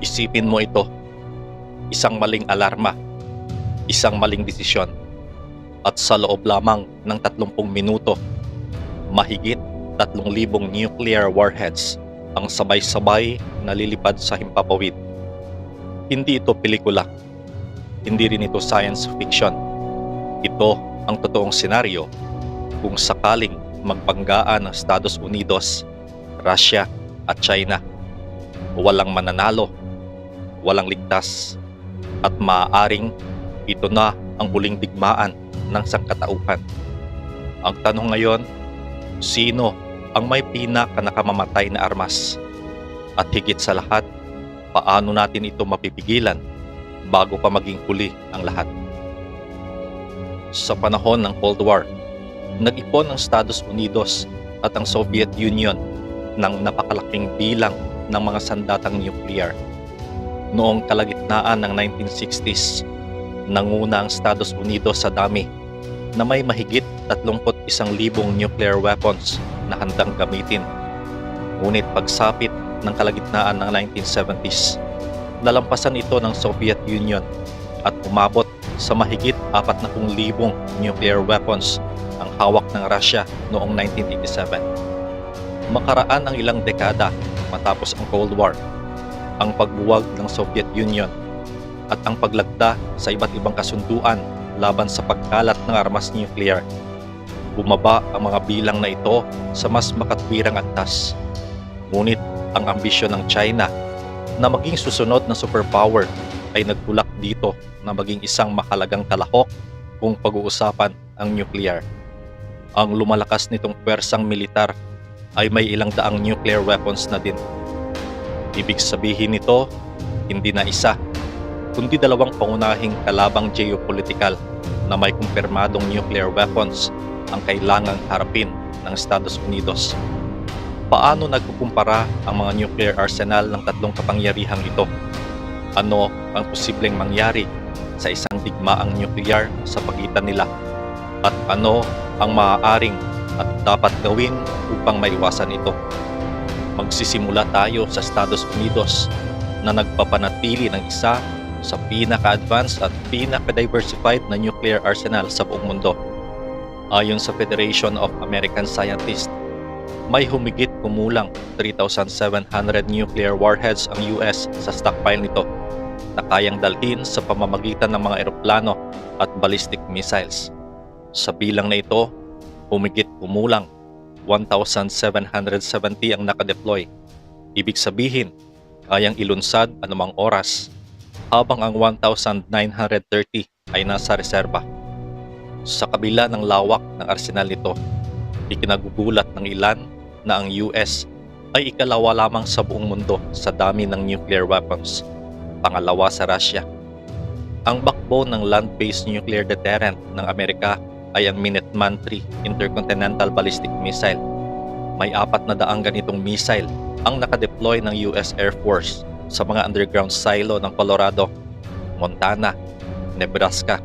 Isipin mo ito, isang maling alarma, isang maling desisyon, at sa loob lamang ng 30 minuto, mahigit 3,000 nuclear warheads ang sabay-sabay nalilipad sa himpapawid. Hindi ito pelikula, hindi rin ito science fiction. Ito ang totoong senaryo kung sakaling magpanggaan ng Estados Unidos, Russia at China. Walang mananalo, walang ligtas, at maaaring ito na ang huling digmaan ng sangkatauhan. Ang tanong ngayon, sino ang may pinakanakamamatay na armas? At higit sa lahat, paano natin ito mapipigilan bago pa maging huli ang lahat? Sa panahon ng Cold War, nag-ipon ang Estados Unidos at ang Soviet Union ng napakalaking bilang ng mga sandatang nuclear. Noong kalagitnaan ng 1960s, nanguna ang Estados Unidos sa dami na may mahigit 31,000 nuclear weapons na handang gamitin. Ngunit pagsapit ng kalagitnaan ng 1970s, nalampasan ito ng Soviet Union at umabot sa mahigit 40,000 nuclear weapons ang hawak ng Russia noong 1987. Makaraan ang ilang dekada matapos ang Cold War, ang pagbuwag ng Soviet Union at ang paglagda sa iba't ibang kasunduan laban sa pagkalat ng armas nuclear, bumaba ang mga bilang na ito sa mas makatwirang antas. Ngunit ang ambisyon ng China na maging susunod na superpower ay nagtulak dito na maging isang mahalagang kalahok kung pag-uusapan ang nuclear. Ang lumalakas nitong pwersang militar ay may ilang daang nuclear weapons na din. Ibig sabihin nito, hindi na isa, kundi dalawang pangunahing kalabang geopolitical na may kumpirmadong nuclear weapons ang kailangang harapin ng Estados Unidos. Paano nagkukumpara ang mga nuclear arsenal ng tatlong kapangyarihang ito? Ano ang posibleng mangyari sa isang digmaang nuclear sa pagitan nila? At ano ang maaaring at dapat gawin upang maiwasan ito? Magsisimula tayo sa Estados Unidos na nagpapanatili ng isa sa pinaka-advanced at pinaka-diversified na nuclear arsenal sa buong mundo. Ayon sa Federation of American Scientists, may humigit kumulang 3,700 nuclear warheads ang US sa stockpile nito na kayang dalhin sa pamamagitan ng mga eroplano at ballistic missiles. Sa bilang na ito, humigit kumulang 1,770 ang nakadeploy. Ibig sabihin, kayang ilunsad anumang oras, habang ang 1,930 ay nasa reserba. Sa kabila ng lawak ng arsenal nito, ikinagugulat ng ilan na ang US ay ikalawa lamang sa buong mundo sa dami ng nuclear weapons, pangalawa sa Russia. Ang backbone ng land-based nuclear deterrent ng Amerika ay ang Minuteman III Intercontinental Ballistic Missile. May 400 ganitong missile ang nakadeploy ng US Air Force sa mga underground silo ng Colorado, Montana, Nebraska,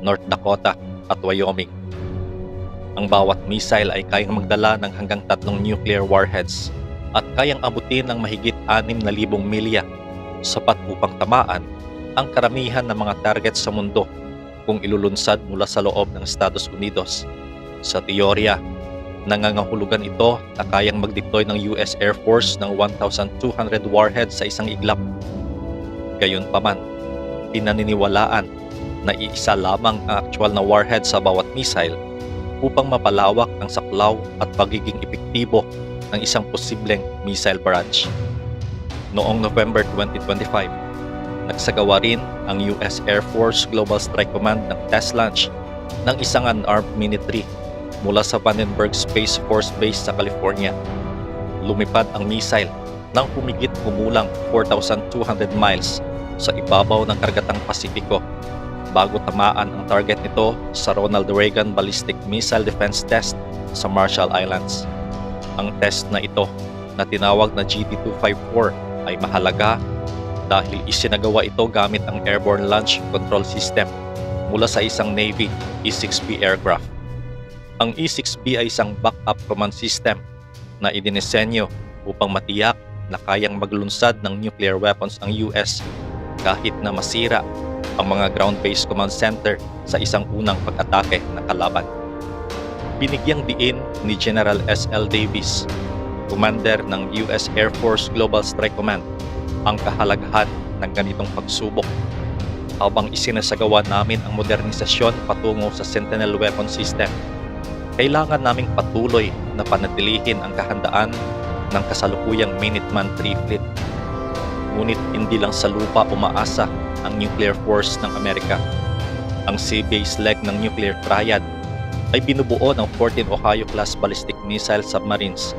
North Dakota at Wyoming. Ang bawat missile ay kayang magdala ng hanggang 3 nuclear warheads at kayang abutin ng mahigit 6,000 milya, sapat upang tamaan ang karamihan ng mga target sa mundo kung ilulunsad mula sa loob ng Estados Unidos. Sa teorya, nangangahulugan ito na kayang mag-deploy ng US Air Force ng 1,200 warheads sa isang iglap. Gayunpaman, pinaniniwalaan na iisa lamang ang actual na warhead sa bawat missile upang mapalawak ang saklaw at pagiging epektibo ng isang posibleng missile barrage. Noong November 2025, nagsagawa rin ang US Air Force Global Strike Command ng test launch ng isang unarmed Mini-3 mula sa Vandenberg Space Force Base sa California. Lumipad ang missile nang humigit kumulang 4,200 miles sa ibabaw ng Karagatan Pasipiko bago tamaan ang target nito sa Ronald Reagan Ballistic Missile Defense Test sa Marshall Islands. Ang test na ito na tinawag na GD-254 ay mahalaga dahil isinagawa ito gamit ang Airborne Launch Control System mula sa isang Navy E-6B aircraft. Ang E-6B ay isang backup command system na idinisenyo upang matiyak na kayang maglunsad ng nuclear weapons ang US kahit na masira ang mga ground-based command center sa isang unang pag-atake na kalaban. Binigyang diin ni General S.L. Davis, commander ng US Air Force Global Strike Command, ang kahalagahan ng ganitong pagsubok. Habang isinasagawa namin ang modernisasyon patungo sa Sentinel weapon system, kailangan naming patuloy na panatilihin ang kahandaan ng kasalukuyang Minuteman III Fleet. Ngunit hindi lang sa lupa umaasa ang nuclear force ng Amerika. Ang sea-based leg ng nuclear triad ay binubuo ng 14 Ohio-class ballistic missile submarines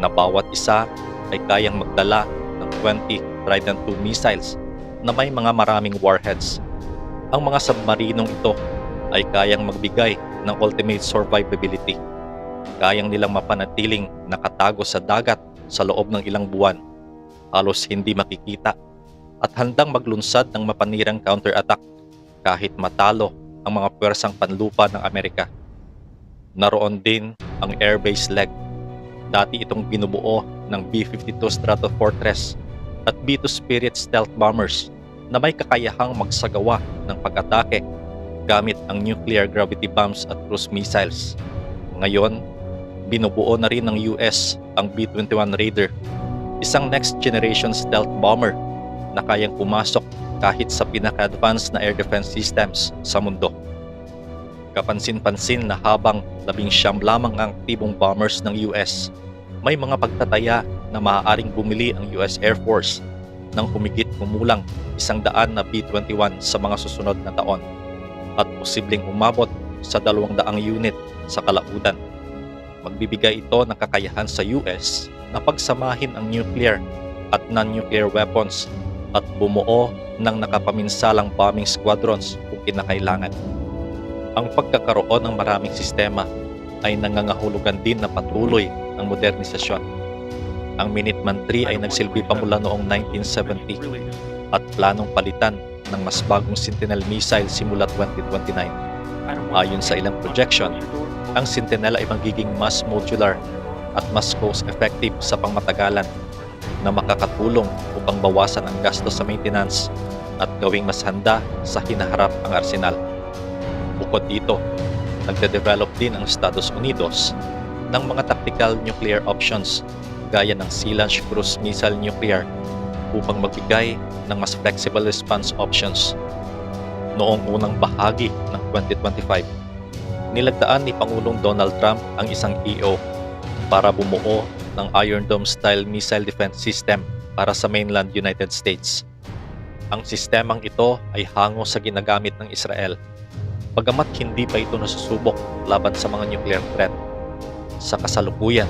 na bawat isa ay kayang magdala ng 20 Trident II missiles na may mga maraming warheads. Ang mga submarinong ito ay kayang magbigay ng ultimate survivability. Kayang nilang mapanatiling nakatago sa dagat sa loob ng ilang buwan, halos hindi makikita, at handang maglunsad ng mapanirang counterattack kahit matalo ang mga pwersang panlupa ng Amerika. Naroon din ang air-based leg. Dati itong binubuo ng B-52 Stratofortress at B-2 Spirit stealth bombers na may kakayahang magsagawa ng pag-atake gamit ang nuclear gravity bombs at cruise missiles. Ngayon, binubuo na rin ng US ang B-21 Raider, isang next-generation stealth bomber na kayang pumasok kahit sa pinaka-advanced na air defense systems sa mundo. Kapansin-pansin na habang 19 lamang ang aktibong bombers ng US, may mga pagtataya na maaaring bumili ang US Air Force ng humigit kumulang 100 na B-21 sa mga susunod na taon at posibleng umabot sa 200 unit sa kalaudan. Magbibigay ito ng kakayahan sa US na pagsamahin ang nuclear at non-nuclear weapons at bumuo ng nakapaminsalang bombing squadrons kung kinakailangan. Ang pagkakaroon ng maraming sistema ay nangangahulugan din na patuloy ang modernisasyon. Ang Minuteman III ay nagsilbi pa mula noong 1970 at planong palitan ng mas bagong Sentinel missile simula 2029. Ayon sa ilang projection, ang Sentinel ay magiging mas modular at mas cost-effective sa pangmatagalan na makakatulong upang bawasan ang gasto sa maintenance at gawing mas handa sa hinaharap ang arsenal. Bukod dito, nagde-develop din ang Estados Unidos ng mga tactical nuclear options gaya ng Sea Launch Cruise Missile Nuclear upang magbigay ng mas flexible response options. Noong unang bahagi ng 2025, nilagdaan ni Pangulong Donald Trump ang isang EO para bumuo ng Iron Dome-style missile defense system para sa mainland United States. Ang sistemang ito ay hango sa ginagamit ng Israel, bagamat hindi pa ito nasusubok laban sa mga nuclear threat. Sa kasalukuyan,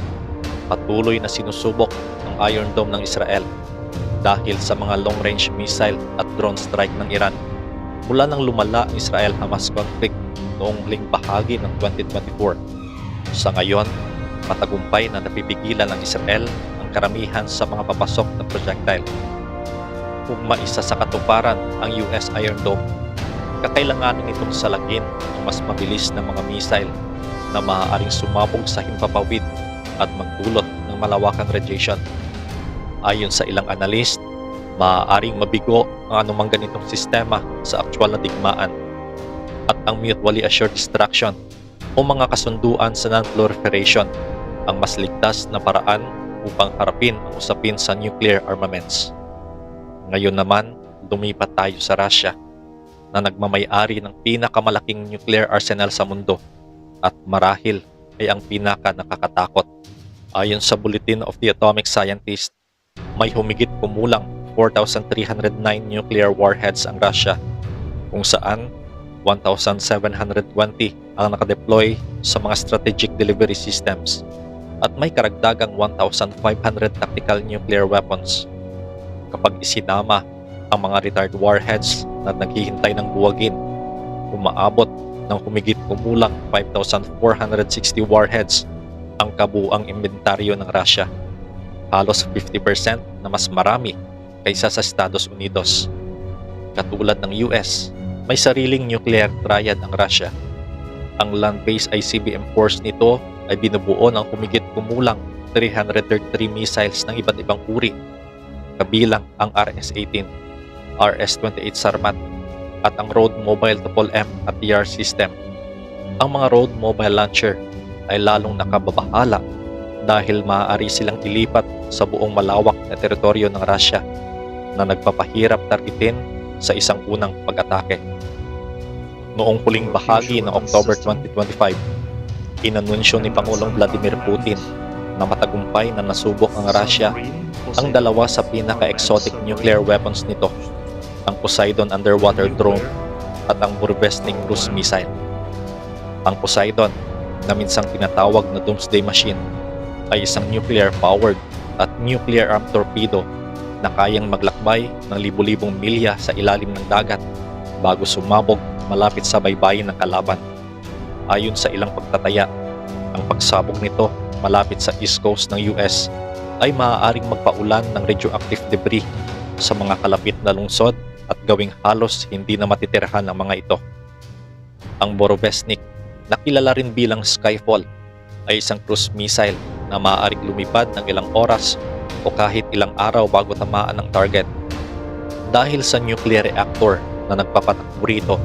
patuloy na sinusubok ang Iron Dome ng Israel dahil sa mga long-range missile at drone strike ng Iran mula nang lumala ang Israel-Hamas conflict noong huling bahagi ng 2024. Sa ngayon, matagumpay na napipigilan ng Israel ang karamihan sa mga papasok na projectile. Kung maisa sa katuparan ang US Iron Dome, kakailanganin itong salagin ang mas mabilis na mga missile na maaaring sumabog sa himpapawid at magdulot ng malawakang radiation. Ayon sa ilang analyst, maaaring mabigo ang anumang ganitong sistema sa aktwal na digmaan, at ang mutually assured destruction o mga kasunduan sa non-proliferation ang mas ligtas na paraan upang harapin ang usapin sa nuclear armaments. Ngayon naman, lumipat tayo sa Russia na nagmamay-ari ng pinakamalaking nuclear arsenal sa mundo at marahil ay ang pinaka nakakatakot. Ayon sa Bulletin of the Atomic Scientist, may humigit kumulang 4,309 nuclear warheads ang Russia, kung saan 1,720 ang nakadeploy sa mga strategic delivery systems at may karagdagang 1,500 tactical nuclear weapons. Kapag isinama ang mga retired warheads na naghihintay ng buwagin, umaabot ng humigit kumulang 5,460 warheads ang kabuuang inventaryo ng Russia, halos 50% na mas marami kaysa sa Estados Unidos. Katulad ng US, may sariling nuclear triad ang Russia. Ang land-based ICBM force nito ay binubuo ng humigit kumulang 333 missiles ng iba't ibang uri, kabilang ang RS-18, RS-28 Sarmat, at ang Road Mobile TPM at TR system. Ang mga Road Mobile Launcher ay lalong nakababahala dahil maaari silang ilipat sa buong malawak na teritoryo ng Russia na nagpapahirap targetin sa isang unang pag-atake. Noong huling bahagi ng October 2025, inanunsyo ni Pangulong Vladimir Putin na matagumpay na nasubok ang Russia ang dalawa sa pinaka-exotic nuclear weapons nito, ang Poseidon underwater drone at ang Burevestnik cruise missile. Ang Poseidon, na minsang tinatawag na Doomsday Machine, ay isang nuclear-powered at nuclear-armed torpedo na kayang maglakbay ng libu-libong milya sa ilalim ng dagat bago sumabog malapit sa baybayin ng kalaban. Ayon sa ilang pagtataya, ang pagsabog nito malapit sa east coast ng US ay maaaring magpaulan ng radioactive debris sa mga kalapit na lungsod at gawing halos hindi na matitirhan ang mga ito. Ang Burevestnik, na kilala rin bilang Skyfall, ay isang cruise missile na maaaring lumipad ng ilang oras o kahit ilang araw bago tamaan ng target. Dahil sa nuclear reactor na nagpapatakbo rito,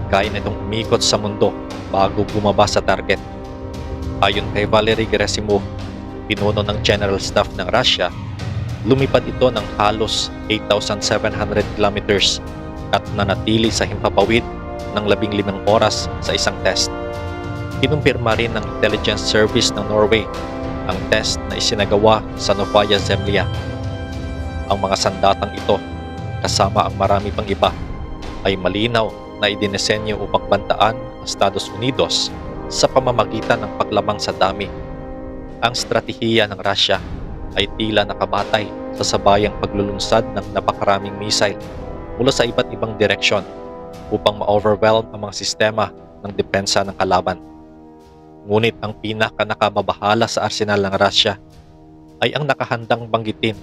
kaya nitong umikot sa mundo bago bumaba sa target. Ayon kay Valery Gerasimov, pinuno ng General Staff ng Russia, lumipad ito ng halos 8,700 kilometers at nanatili sa himpapawid ng 15 oras sa isang test. Kinumpirma rin ng Intelligence Service ng Norway ang test na isinagawa sa Novaya Zemlya. Ang mga sandatang ito, kasama ang marami pang iba, ay malinaw na idinisenyo upang bantaan ang Estados Unidos sa pamamagitan ng paglamang sa dami. Ang stratehiya ng Russia ay tila nakabatay sa sabayang paglulunsad ng napakaraming missile mula sa iba't ibang direksyon upang ma-overwhelm ang mga sistema ng depensa ng kalaban. Ngunit ang pinaka-nakamabahala sa arsenal ng Russia ay ang nakahandang banggitin,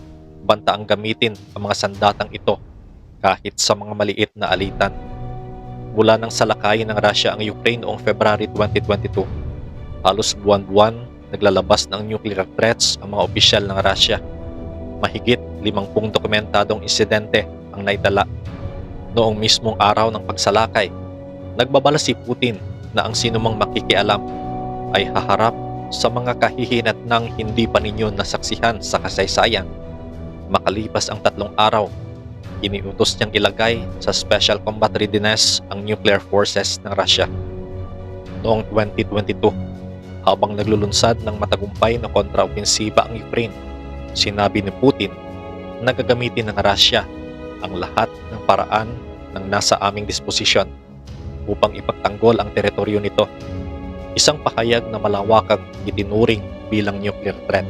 bantaang gamitin ang mga sandatang ito kahit sa mga maliit na alitan. Mula nang salakayin ng Russia ang Ukraine noong February 2022, halos buwan-buwan naglalabas ng nuclear threats ang mga opisyal ng Russia. Mahigit 50 dokumentadong insidente ang naitala. Noong mismong araw ng pagsalakay, nagbabala si Putin na ang sinumang makikialam ay haharap sa mga kahihinatnang hindi pa ninyo nasaksihan sa kasaysayan. Makalipas ang 3 araw, iniutos niyang ilagay sa Special Combat Readiness ang nuclear forces ng Russia. Noong 2022, habang naglulunsad ng matagumpay na kontraopensiba ang Ukraine, sinabi ni Putin na gagamitin ng Russia ang lahat ng paraan ng nasa aming disposisyon upang ipagtanggol ang teritoryo nito. Isang pahayag na malawakang itinuring bilang nuclear threat.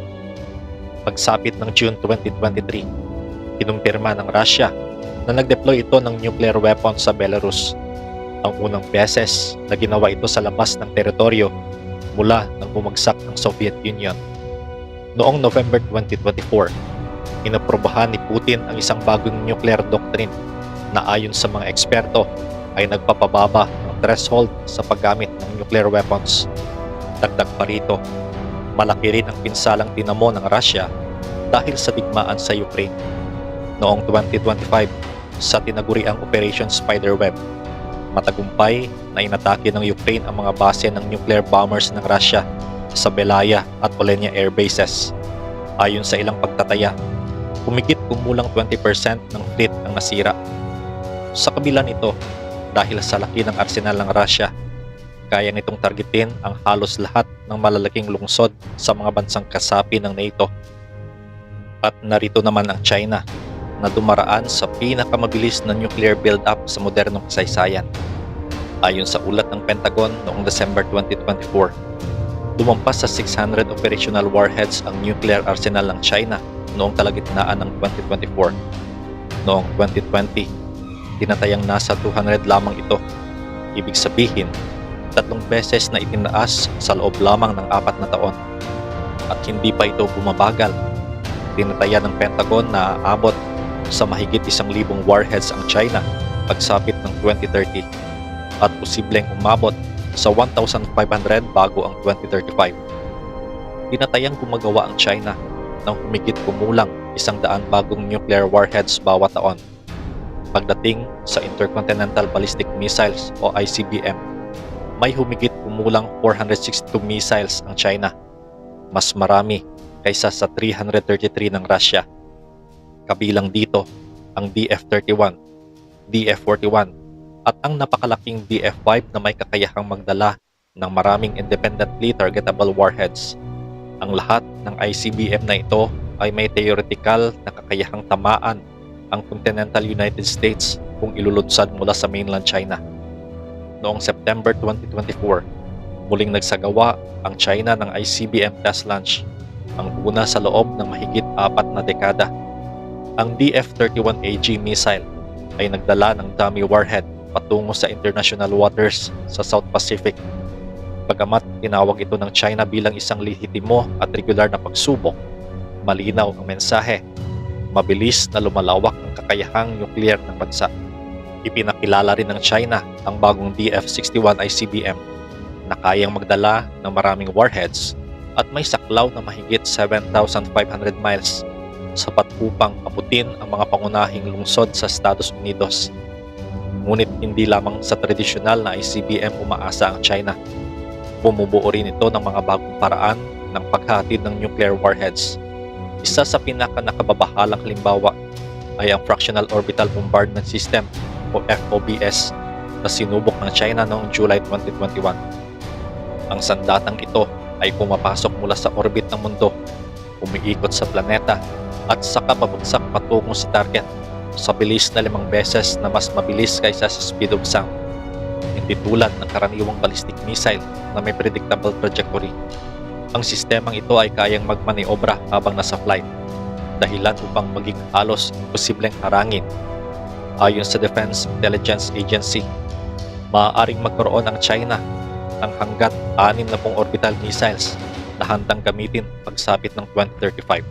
Pagsapit ng June 2023, kinumpirma ng Russia na nag-deploy ito ng nuclear weapons sa Belarus. Ang unang beses na ginawa ito sa labas ng teritoryo mula nang bumagsak ang Soviet Union. Noong November 2024, inaprobahan ni Putin ang isang bagong nuclear doctrine na ayon sa mga eksperto ay nagpapababa ng threshold sa paggamit ng nuclear weapons. Dagdag pa rito, malaki rin ang pinsalang tinamo ng Russia dahil sa digmaan sa Ukraine. Noong 2025, sa tinaguriang Operation Spiderweb, matagumpay na inatake ng Ukraine ang mga base ng nuclear bombers ng Russia sa Belaya at Olenia air bases. Ayon sa ilang pagtataya, humigit kumulang 20% ng fleet ang nasira. Sa kabila nito, dahil sa laki ng arsenal ng Russia, kaya nitong targetin ang halos lahat ng malalaking lungsod sa mga bansang kasapi ng NATO. At narito naman ang China, na dumaraan sa pinakamabilis na nuclear build-up sa modernong kasaysayan. Ayon sa ulat ng Pentagon noong December 2024, lumampas sa 600 operational warheads ang nuclear arsenal ng China noong kalagitnaan ng 2024. Noong 2020, tinatayang nasa 200 lamang ito. Ibig sabihin, 3 beses na itinaas sa loob lamang ng 4 na taon. At hindi pa ito bumabagal. Tinataya ng Pentagon na aabot sa mahigit 1,000 warheads ang China pagsapit ng 2030 at posibleng umabot sa 1,500 bago ang 2035. Tinatayang gumagawa ang China ng humigit kumulang 100 bagong nuclear warheads bawat taon. Pagdating sa Intercontinental Ballistic Missiles o ICBM, may humigit kumulang 462 missiles ang China, mas marami kaysa sa 333 ng Russia. Kabilang dito ang DF-31, DF-41 at ang napakalaking DF-5 na may kakayahang magdala ng maraming independently targetable warheads. Ang lahat ng ICBM na ito ay may theoretical na kakayahang tamaan ang continental United States kung ilulunsad mula sa mainland China. Noong September 2024, muling nagsagawa ang China ng ICBM test launch, ang una sa loob ng mahigit 4 na dekada. Ang DF-31AG missile ay nagdala ng dummy warhead patungo sa international waters sa South Pacific. Bagamat tinawag ito ng China bilang isang lehitimo at regular na pagsubok, malinaw ang mensahe. Mabilis na lumalawak ang kakayahang nuklear ng bansa. Ipinakilala rin ng China ang bagong DF-61 ICBM na kayang magdala ng maraming warheads at may saklaw na mahigit 7,500 miles, sapat upang abutin ang mga pangunahing lungsod sa Estados Unidos. Ngunit hindi lamang sa tradisyonal na ICBM umaasa ang China. Bumubuo rin ito ng mga bagong paraan ng paghatid ng nuclear warheads. Isa sa pinaka-nakababahalang halimbawa ay ang Fractional Orbital Bombardment System o FOBS na sinubok ng China noong July 2021. Ang sandatang ito ay pumapasok mula sa orbit ng mundo, umiikot sa planeta at saka babagsak patungo sa target sa bilis na 5 beses na mas mabilis kaysa sa speed of sound. Hindi tulad ng karaniwang ballistic missile na may predictable trajectory. Ang sistemang ito ay kayang magmaniobra habang nasa flight, dahilan upang maging halos imposibleng harangin. Ayon sa Defense Intelligence Agency, maaaring magkaroon ang China ng hanggat 60 orbital missiles na handang gamitin pagsapit ng 2035.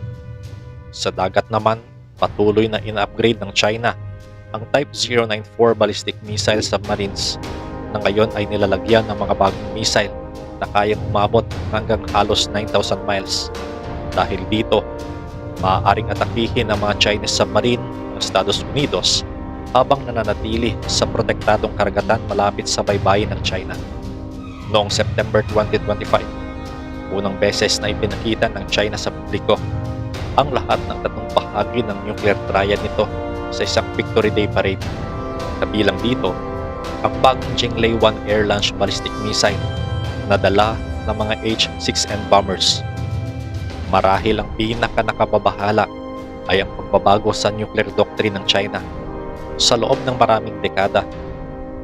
Sa dagat naman, patuloy na ina-upgrade ng China ang Type 094 ballistic missile submarines na ngayon ay nilalagyan ng mga bagong missile na kayang umabot hanggang halos 9,000 miles. Dahil dito, maaaring atakihin ang mga Chinese submarine ng Estados Unidos habang nananatili sa protektadong karagatan malapit sa baybayin ng China. Noong September 2025, unang beses na ipinakita ng China sa publiko ang lahat ng 3 bahagi ng nuclear triad nito sa isang Victory Day parade. Kabilang dito, ang bagong Jinglei-1 air-launched ballistic missile na dala ng mga H-6N bombers. Marahil ang pinaka-nakababahala ay ang pagbabago sa nuclear doctrine ng China. Sa loob ng maraming dekada,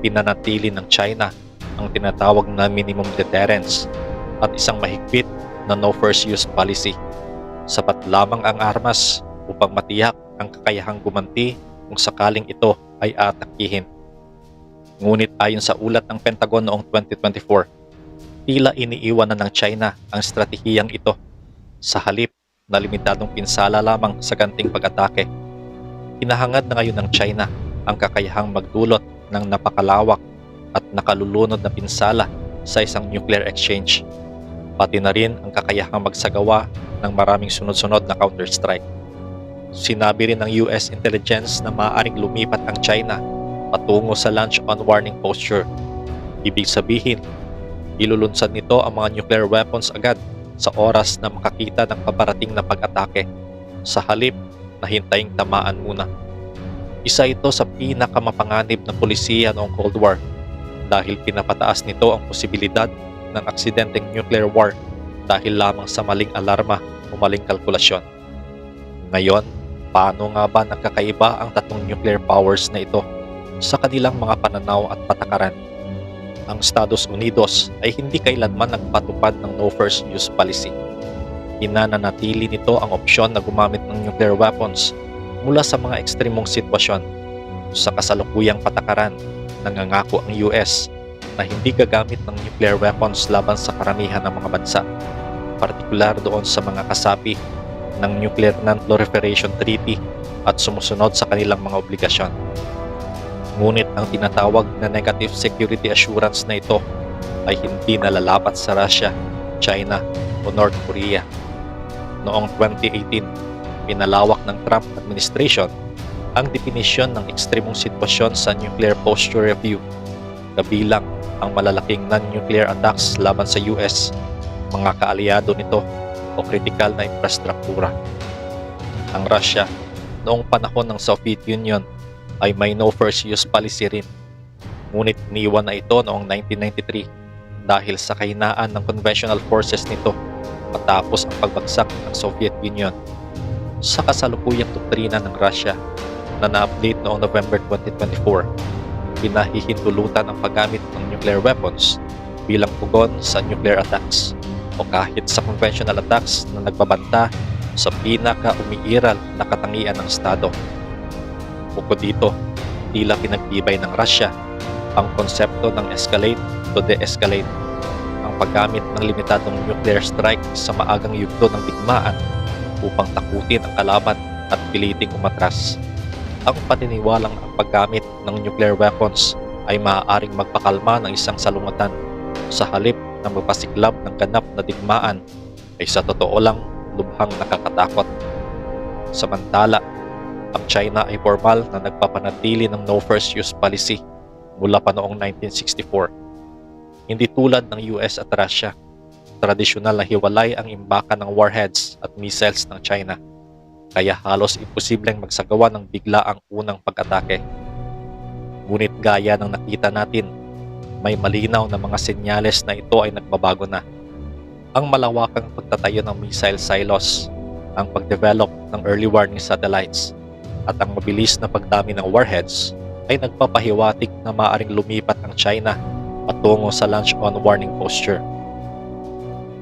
pinanatili ng China ang tinatawag na minimum deterrence at isang mahigpit na no first use policy. Sapat lamang ang armas upang matiyak ang kakayahang gumanti kung sakaling ito ay atakihin. Ngunit ayon sa ulat ng Pentagon noong 2024, tila iniiwan na ng China ang estratehiyang ito sa halip na limitadong pinsala lamang sa ganting pag-atake. Hinahangad na ngayon ng China ang kakayahang magdulot ng napakalawak at nakalulunod na pinsala sa isang nuclear exchange, pati na rin ang kakayahang magsagawa ng maraming sunod-sunod na counter-strike. Sinabi rin ng US intelligence na maaaring lumipat ang China patungo sa launch on warning posture. Ibig sabihin, ilulunsad nito ang mga nuclear weapons agad sa oras na makakita ng paparating na pag-atake, sa halip na hintayin tamaan muna. Isa ito sa pinakamapanganib na polisiya noong Cold War dahil pinapataas nito ang posibilidad ng aksidenteng nuclear war dahil lamang sa maling alarma o maling kalkulasyon. Ngayon, paano nga ba nagkakaiba ang 3 nuclear powers na ito sa kanilang mga pananaw at patakaran? Ang Estados Unidos ay hindi kailanman nagpatupad ng no first use policy. Inananatili nito ang opsyon na gumamit ng nuclear weapons mula sa mga ekstremong sitwasyon. Sa kasalukuyang patakaran, nangangako ang US na hindi gagamit ng nuclear weapons laban sa karamihan ng mga bansa, partikular doon sa mga kasapi ng Nuclear Non-Proliferation Treaty at sumusunod sa kanilang mga obligasyon. Ngunit ang tinatawag na negative security assurance na ito ay hindi nalalapat sa Russia, China o North Korea. Noong 2018, pinalawak ng Trump administration ang definisyon ng ekstremong sitwasyon sa Nuclear Posture Review, kabilang ang malalaking non-nuclear attacks laban sa US, mga kaalyado nito o kritikal na infrastruktura. Ang Russia, noong panahon ng Soviet Union, ay may no first use policy rin. Ngunit iniwan na ito noong 1993 dahil sa kahinaan ng conventional forces nito matapos ang pagbagsak ng Soviet Union. Sa kasalukuyang doktrina ng Russia na na-update noong November 2024, pinahihintulutan ang paggamit ng nuclear weapons bilang tugon sa nuclear attacks o kahit sa conventional attacks na nagbabanta sa pinaka-umiiral na katangian ng Estado. Bukod dito, tila pinagtibay ng Russia ang konsepto ng escalate to de-escalate, ang paggamit ng limitadong nuclear strike sa maagang yugto ng digmaan upang takutin ang kalaban at piliting umatras. Ang paniniwalang ang paggamit ng nuclear weapons ay maaaring magpakalma ng isang salungatan sa halip na magpasiklab ng ganap na digmaan ay sa totoo lang lubhang nakakatakot. Samantala, ang China ay formal na nagpapanatili ng no first use policy mula pa noong 1964. Hindi tulad ng US at Russia, tradisyonal na hiwalay ang imbakan ng warheads at missiles ng China, kaya halos imposibleng magsagawa ng bigla ang unang pag-atake. Ngunit gaya ng nakita natin, may malinaw na mga senyales na ito ay nagbabago na. Ang malawakang pagtatayo ng missile silos, ang pagdevelop ng early warning satellites, at ang mabilis na pagdami ng warheads ay nagpapahiwatig na maaaring lumipat ang China patungo sa launch-on warning posture.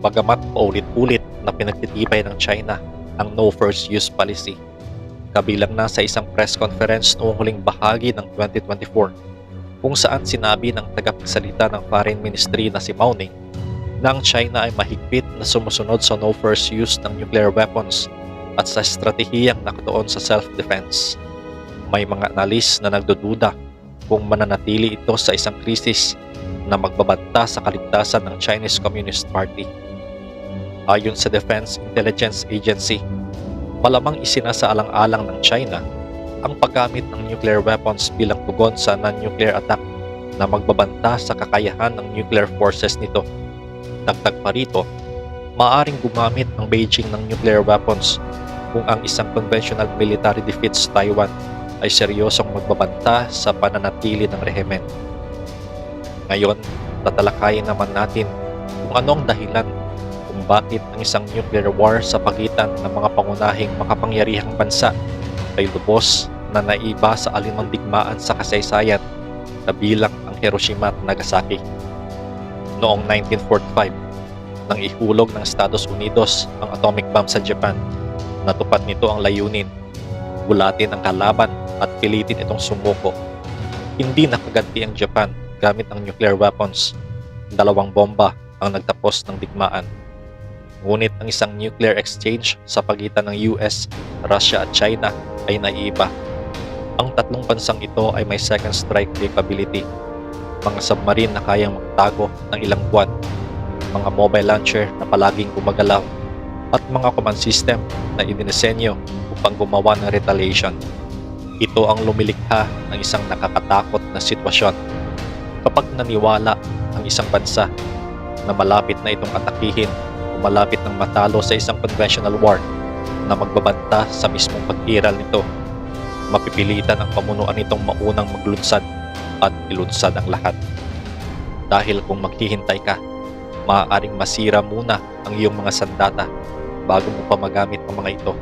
Bagamat paulit-ulit na pinagtitibay ng China ang no first use policy, kabilang na sa isang press conference noong huling bahagi ng 2024 kung saan sinabi ng tagapagsalita ng Foreign Ministry na si Mao Ning na ang China ay mahigpit na sumusunod sa no first use ng nuclear weapons at sa estratehiyang nakatuon sa self-defense. May mga analis na nagdududa kung mananatili ito sa isang krisis na magbabanta sa kaligtasan ng Chinese Communist Party. Ayon sa Defense Intelligence Agency, malamang isinasaalang-alang ng China ang paggamit ng nuclear weapons bilang tugon sa non-nuclear attack na magbabanta sa kakayahan ng nuclear forces nito. Dagdag pa rito, maaaring gumamit ang Beijing ng nuclear weapons kung ang isang conventional military defeats Taiwan ay seryosong magbabanta sa pananatili ng rehimen. Ngayon, tatalakayin naman natin kung ano ang dahilan kung bakit ang isang nuclear war sa pagitan ng mga pangunahing makapangyarihang bansa ay lubos na naiba sa alinmang digmaan sa kasaysayan kabilang ang Hiroshima at Nagasaki. Noong 1945, nang ihulog ng Estados Unidos ang atomic bomb sa Japan, natupad nito ang layunin, gulatin ang kalaban at pilitin itong sumuko. Hindi nakaganti ang Japan gamit ang nuclear weapons. 2 bomba ang nagtapos ng digmaan. Ngunit ang isang nuclear exchange sa pagitan ng US, Russia at China ay naiiba. Ang tatlong bansang ito ay may second strike capability, mga submarine na kayang magtago ng ilang buwan, mga mobile launcher na palaging gumagalaw, at mga command system na idinisenyo upang gumawa ng retaliation. Ito ang lumilikha ng isang nakakatakot na sitwasyon. Kapag naniwala ang isang bansa na malapit na itong atakihin o malapit ng matalo sa isang conventional war na magbabanta sa mismong pag-iral nito, mapipilitan ang pamunuan nitong maunang maglunsad at ilunsad ang lahat. Dahil kung maghihintay ka, maaaring masira muna ang iyong mga sandata bago mo pa magamit ang mga ito.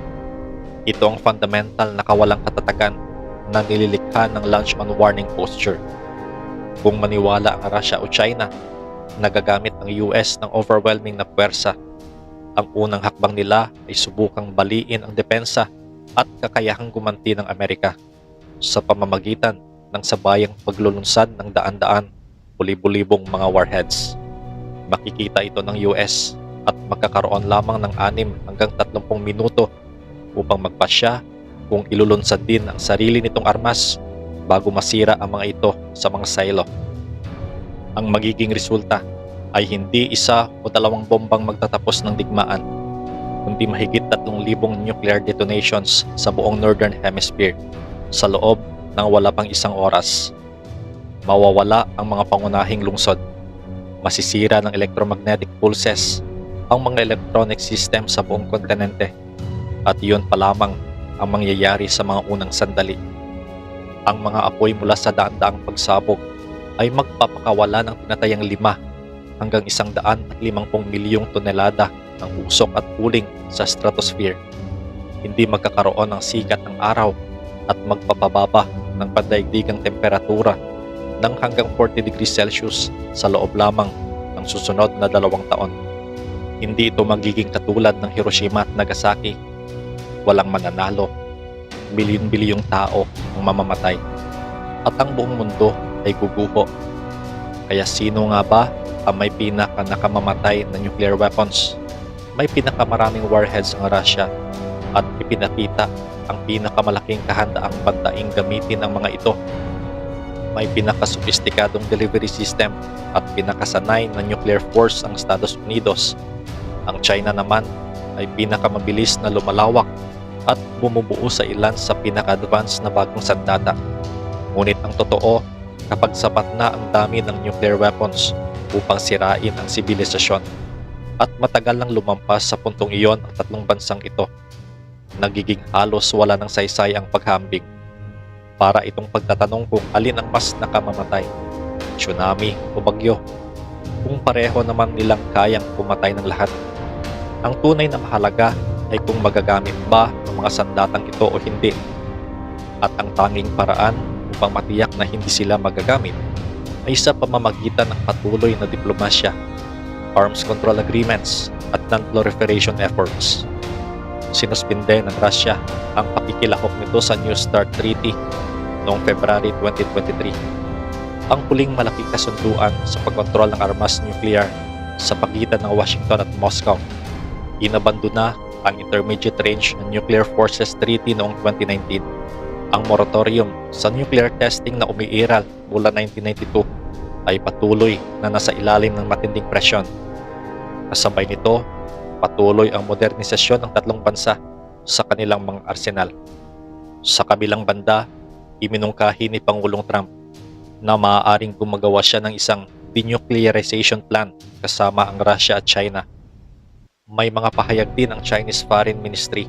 Ito ang fundamental na kawalang katatagan na nililikha ng launch on warning posture. Kung maniwala ang Russia o China, nagagamit ang US ng overwhelming na puwersa. Ang unang hakbang nila ay subukang baliin ang depensa at kakayahang gumanti ng Amerika sa pamamagitan ng sabayang paglulunsad ng daan-daan o libu-libong mga warheads. Makikita ito ng US at magkakaroon lamang ng 6 hanggang 30 minuto upang magpasya kung ilulunsad din ang sarili nitong armas bago masira ang mga ito sa mga silo. Ang magiging resulta, ay hindi isa o dalawang bombang magtatapos ng digmaan, kundi mahigit 3,000 nuclear detonations sa buong Northern Hemisphere sa loob ng wala pang isang oras. Mawawala ang mga pangunahing lungsod. Masisira ng electromagnetic pulses ang mga electronic system sa buong kontinente. At iyon pa lamang ang mangyayari sa mga unang sandali. Ang mga apoy mula sa daan-daang pagsabog ay magpapakawala ng tinatayang 5 hanggang 150 milyong tonelada ng usok at uling sa stratosphere. Hindi magkakaroon ng sikat ng araw at magpapababa ng pandaigdigang temperatura ng hanggang 40 degrees Celsius sa loob lamang ng susunod na 2 taon. Hindi ito magiging katulad ng Hiroshima at Nagasaki. Walang mananalo, milyon-bilyong tao ang mamamatay, at ang buong mundo ay guguho. Kaya sino nga ba ang may pinaka-nakamamatay na nuclear weapons? May pinakamaraming warheads ang Russia at ipinakita ang pinakamalaking kahandaang bantaing gamitin ang mga ito. May pinakasofistikadong delivery system at pinakasanay na nuclear force ang Estados Unidos. Ang China naman ay pinakamabilis na lumalawak at bumubuo sa ilan sa pinaka-advanced na bagong sandata. Ngunit ang totoo, kapag sapat na ang dami ng nuclear weapons upang sirain ang sibilisasyon at matagal nang lumampas sa puntong iyon ang tatlong bansang ito, nagiging halos wala ng saysay ang paghambing. Para itong pagtatanong kung alin ang mas nakamamatay, tsunami o bagyo, kung pareho naman nilang kayang pumatay ng lahat. Ang tunay na mahalaga ay kung magagamit ba ng mga sandatang ito o hindi. At ang tanging paraan upang matiyak na hindi sila magagamit ay sa pamamagitan ng patuloy na diplomasya, arms control agreements at non-proliferation efforts. Sinuspinde ng Russia ang pakikilahok nito sa New START Treaty noong February 2023. Ang huling malaking kasunduan sa pagkontrol ng armas nuclear sa pagitan ng Washington at Moscow. Inabandona ang Intermediate Range Nuclear Forces Treaty noong 2019. Ang moratorium sa nuclear testing na umiiral mula 1992 ay patuloy na nasa ilalim ng matinding presyon. Kasabay nito, patuloy ang modernisasyon ng tatlong bansa sa kanilang mga arsenal. Sa kabilang banda, iminungkahi ni Pangulong Trump na maaaring gumagawa siya ng isang denuclearization plan kasama ang Russia at China. May mga pahayag din ang Chinese Foreign Ministry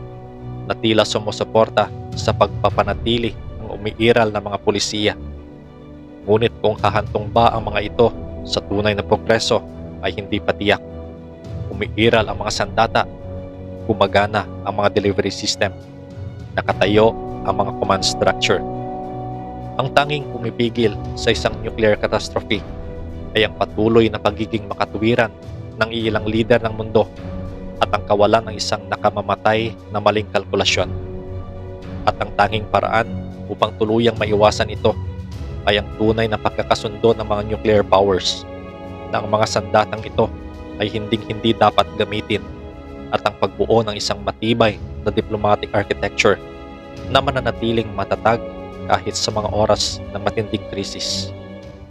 na tila sumusuporta sa pagpapanatili ng umiiral na mga pulisiya. Ngunit kung hahantong ba ang mga ito sa tunay na progreso ay hindi patiyak. Umiiral ang mga sandata, gumagana ang mga delivery system, nakatayo ang mga command structure. Ang tanging pumipigil sa isang nuclear catastrophe ay ang patuloy na pagiging makatuwiran ng ilang leader ng mundo at ang kawalan ng isang nakamamatay na maling kalkulasyon. At ang tanging paraan upang tuluyang maiwasan ito ay ang tunay na pagkakasundo ng mga nuclear powers na ang mga sandatang ito ay hindi dapat gamitin at ang pagbuo ng isang matibay na diplomatic architecture na mananatiling matatag kahit sa mga oras ng matinding krisis.